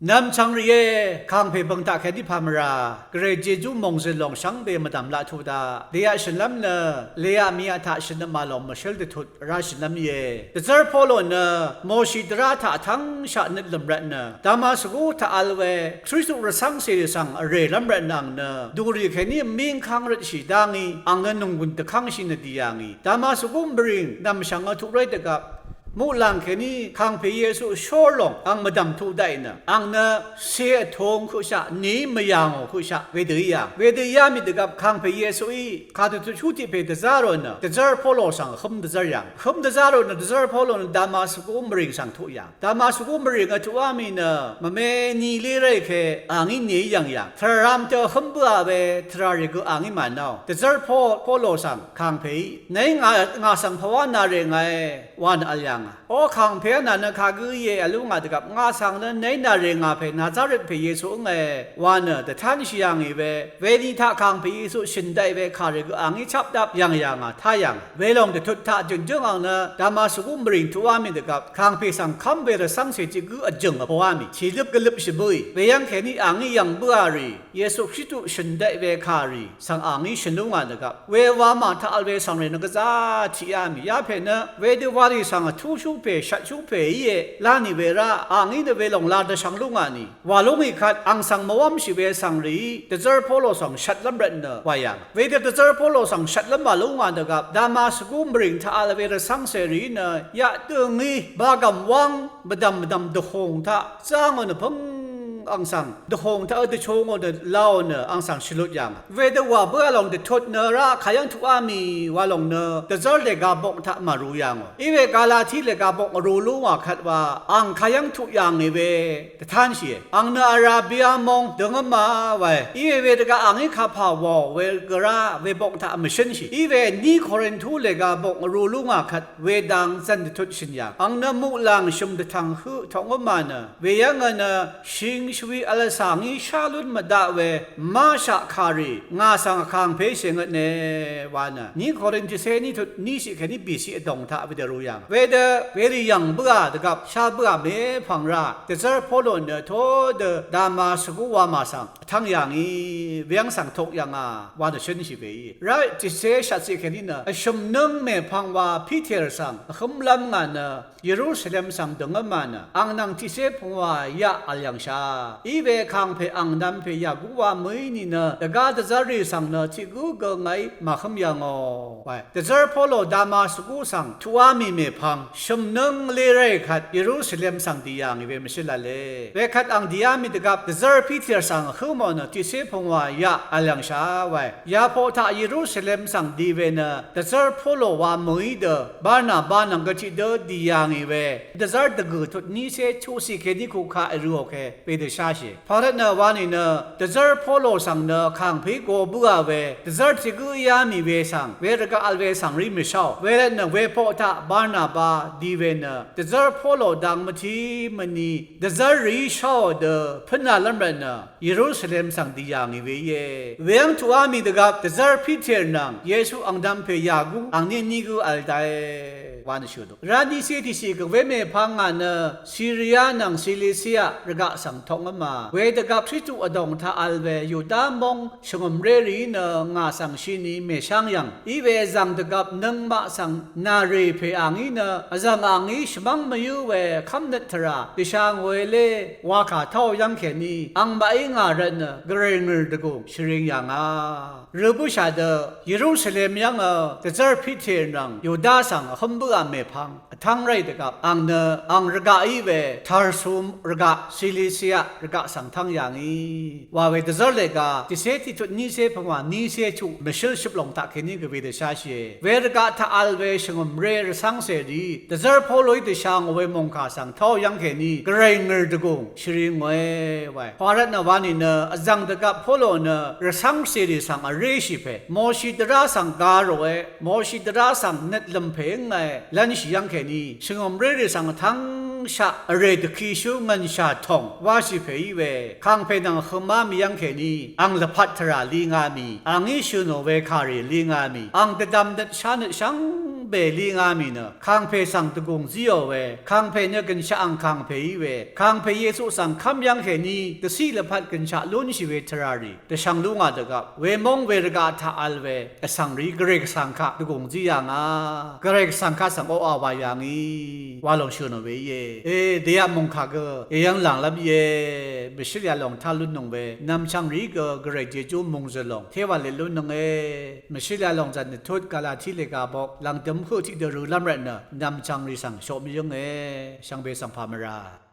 น้ำชังเรียข้างเพบังตาแค่ที่พามราเกรเจจูมงเซลองชังเบมาดามละทุดาเลียชลัมเนเลียมีอาทาชนมาลองมาเชลเดทุดราชลัมเยแต่เจอพอลเนโมชิดราทาทั้งชาเนลมรันเนดามาสกูทาอัลเวคริสตุรสังเสริสังเรลัมรันนังเนดูรีแค่นี้มิงข้างรัชิดังีอังเงินนงกุนตะข้างชินดียางีดามาสกุมบริงนำชังทุเรตกับมูลังแค่นี้ข้างพระเยซูโชลงอังมาดำทุได้นะอังเนเสียทงคุชะนี้ไม่ยังคุชะเวเดียมีแต่กับข้างพระเยซูอีข้าจะชุดที่เป็นเดซาโรนะเดซาร์พอลสังขมเดซาร์ยังขมเดซาโรนะเดซาร์พอลนะดามาสกุมบริงสังทุยังดามาสกุมบริงก็ทุอามีนะมาเมนีเลเรเคอังอินนี้ยังทรามเจอขมบัวเวทราริกอังอิมันเอาเดซาร์พอลสังข้างพระในงาสังภาวนาเรงไงวันอะไรยังโอ้ขังเพนันข้ากุยอลุงอาดกับงาสังนั้นในนาเรงาเพนาจาริเพเยซูไงวันแต่ท่านชิยังเวดีท่าขังเพเยซูชินได้เวคาริกอังอิชับดับยังท่ายังเวลงแต่ทุกท่าจึงอังนะดามาสุกุมบริงทัวมีแต่กับขังเพสังคำเวรสังเสจิกุจึงกับพวามีชีลิบกลิบชิบุยเวยังแค่นี้อังอิยังบัวรีเยซูคริสต์ชินได้เวคาริสังอังอิชินลุงอันกับเววามาท่าอัลเวสังเรนกจ้าที่อามียาเพนะเวดีวารีสังทุชูเพชัดชูเพย์ลานิเวราอังอินเวลงลาดสังลุงานีวาลุงอีขัดอังสังมวมชิเวสังรีเดจร์พอลสังชัดลำเรนเนวายังเวเดจร์พอลสังชัดลำมาลุงานกับดามาสกุมบริงท่าอัลเวรสังเสรีเนยะตึงอีบากำวังบดำดหงท่าจ้างอนพงอังสังดหงท่าเดชงอเดลาวเนอังสังชิลุยังเวเดว่าเบื่อลงเดทดเนราขยันทุอามีว่าลงเนเดจร์เลกาบกท่ามารู้ยังอีเวกาลาที่เลกาบกรู้ว่าขัดว่าอังขยันทุยังเวแต่ท่านเสียอังเนอาราบิอามงดึงมาไว้อีเวเดกาอังอิข้าพาวเวกราเวบกท่าไม่เช่นสิอีเวนี่คอรินทูเลกาบกรู้ว่าขัดเวดังจันเดทุดชินยังอังเนมุลังชุมเดทังหือทองมาเนเวยังเนชิงชวีอัลสังอิชาลุนมาดาเวมาชาคารีงาสังคังเพเชงเนวานะนี่คอรินที่เซนี่ทุดนี่สิแค่นี้บีสิดงท่าเวเดรู้ยังเวรียังเบื่อเดกับชาเบื่อเมพังราเดจร์พอลเนโทเดดามาสกุวามาสังทั้งอย่างนี้เวียงสังทกยังวานะเช่นสิเวไรที่เซชัดสิแค่นี้นะชมนึงเมพังว่าพิเทอร์สังขมลำงานเยรูซาเล็มสังดงมานะอังนังที่เซพงว่ายะอัลยังชาอีเวคังเพอังดัมเพยากุวามือนี่นะแต่กาเดจารีสังนะที่กูก็ไงมาขมยังไว้เดจร์พอลดามาสกุสังทัวมีเมพังชมนึงเลเรขัดเยรูซาเล็มสังดียังเวไม่ใช่ละเลเวขัดอังดียามีแต่กับเดจร์พิเทอร์สังคือมันที่เซพงว่ายะอัลยังชาไว้ยาพอถ้าเยรูซาเล็มสังดีเวนะเดจร์พอลว่ามือเดบานาบานังก็ที่เดดียังเวเดจร์ตะกุทุดนี้เซชูสิเคดิคุขาเอรูโอเคเปเดชาเชพอเนวานิเนเดจร์พอลสังเนขังพิโกบัวเวเดจร์ติกุยามีเวสังเวรกอัลเวสังริมิชาวเวรเนเวพอถ้าบานาบาดีเวนะเดจร์พอลดังมทีมันนี่เดจร์ริชาวเดพนาลัมเรนะเยรูซาเล็มสังดียังเวเยเวียงทัวมีเดกับเดจร์พิเทอร์นังเยซูอังดัมเพยากุอังนี่กูอัลไดวานชุดราดิเซติสิกเวเมพังงานซีเรียนังซิลิเซียระกะสังทองมาเวเดกับทริตุอดงท่าอัลเวยูดามงชงมเรรีเนงาสังชินีเมช่างยังอีเวจังเดกับนังมาสังนาเรเพอังอีเนจังอังอีชมังมายูเวคำนัทราดิช่างเวเลวาขาเท่ายังแค่นี้อังบะอิงาเรนกเรงร์ดกูชริงยังรูบุชาเดเยรูซาเล็มยังเดจร์พิเทนังยูดาสังขมบุอาเมพังทั้งไรเดกับอังเนอังระกะอีเวทาร์ซุมระกะซิลิเซียระกะสังทั้งอย่างนี้ว่าเวเดจร์เลกาที่เซติจุดนี้เซพงว่านี้เซชุไม่เชื่อชิบลงตะแค่นี้ก็เวเดชาเชเวระกะท่าอัลเวชงมเรรสังเสดีเดจร์พอลอยเดช่างเวมงคาสังเท่ายังแค่นี้เกรงเงร์ดกงชริงเวไว้พอรัตนวานิเนจังเดกับพอลเนรสังเสดีสังอเรชิเพโมชิดราสังการโรเอโมชิดราสังเน็ตลำเพงไงและนี่ยังแค่นี้ชงมเรรสังทั้งชาเรดคีชูเงินชาทองว่าสิเพยเวข้างเพนังขมามียังแค่นี้อังละพัทราลีงามีอังอิชูโนเวคารีลีงามีอังเดดำเดชาเนชัง เบลีงามีเนคางเพสังตะกงซิโอเวคางเพเนกันชะอังคางเพยเวคางเพเยซูสังคำยังเฮนีตะซีละพัดกันชะลุนชิเวทรารีตะชังลุงอาตะกับเวมงเวรกาทาอัลเวอสังรีเกรกสังคะตะกงซิยังาเกรกสังคะสังโออาวายังอีวาลงชนเวเยเดียมงคาเกยังหลังลับเยเบชิลยาลงทาลุนนงเวนำชังรีเกเกรกเจจูมงซลงเทวาเลลุนนงมชิลยาลงจันทุดกาลาทิเลกาบอกหลังเต็มคู่ที่เดรูลัมเรนนำจังรีสังโชมิยงช่างเบสังพามรา